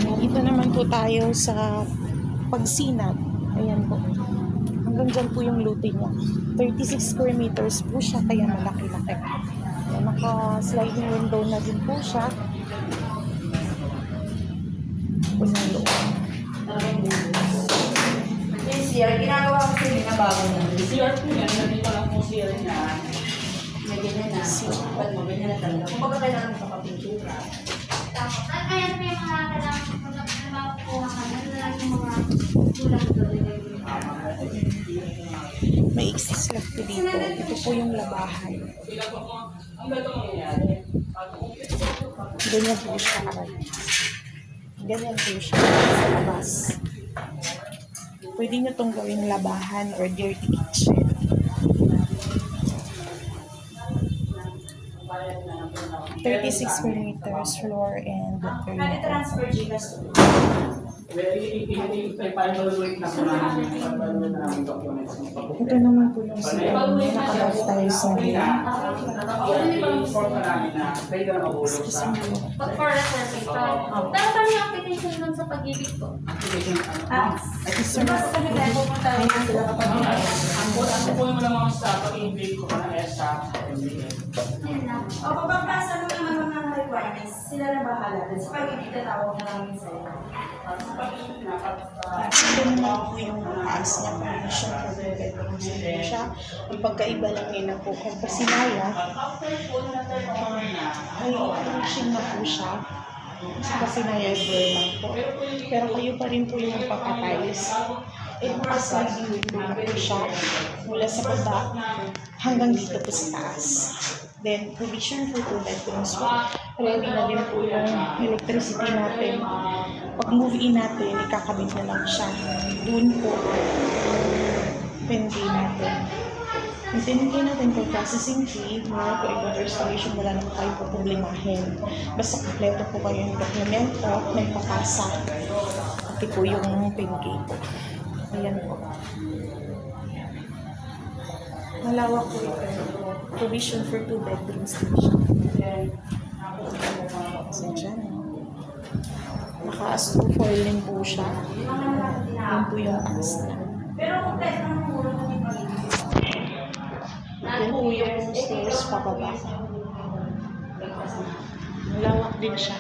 Dito naman po tayo sa Pagsinag. Ayan po. Hanggang dyan po yung lote niya. 36 square meters po siya, kaya malaki-laki. Naka-sliding window na din po siya. Po yung loob. Yung CR, ginagawa ko sila na bago na. CR po yan, nandito lang po CR niya. May ganyan na. Pag mo, ganyan na talaga. Kung baga kailangan mo kapapintura. Tapos, kaya may mga kailangan ko na makukuha ka na lang yung mga kulang doon. May exist po dito. Ito po yung labahan. Ang gato mangyayari. Ganyan po siya. Ganyan po siya sa labas. Pwede nyo itong gawing labahan or dirty kitchen. $36 square meters, floor and Pwede area. transfer Gcash to. I-evaluate na po namin. I-evaluate na namin documents. Ito naman po yung CR. Nakabas tayo sa I-inform na namin na pwede na mabulog sa Pag for reservation. Pero paano yung application nun sa pag-ibig ko? application. Basta kami tayo pupunta rin sila kapag Ang po yung mga sa pag-ibig ko na ESA, MBA. Yan lang. O pagbabasa mo naman mga requirements, sila na bahala. Sa pag-ibig tatawag na namin sa'yo. Ito naman po yung taas niya. Permission for the bedrooms po siya. Ang pagkaiba lang nila po kung Pasinaya, ay finishing na po siya. Sa Pasinaya, bare lang po. Pero kayo pa rin po yung magpapatiles. Naka-sliding window na po siya mula sa baba hanggang dito po sa taas. Then, provision for 2 bedrooms po. Ready na din po yung electricity natin. Pag move-in natin, ikakabit na lang siya. Doon po, pindi natin. Intindi natin po processing fee, mga po ibang restoration, wala naman tayo po problemahin. Basta kompleto po kayo yung dokumento, may papasa. Pati po yung pinky po. Ayan po. Malawak po ito. Provision for 2 bedrooms din siya. So, dyan. Naka-as to foil din po siya. Yan po yung taas niya. Pero kung kahit naman muro na yung pag-ibig. Yan po yung stairs pababa. Malawak din siya.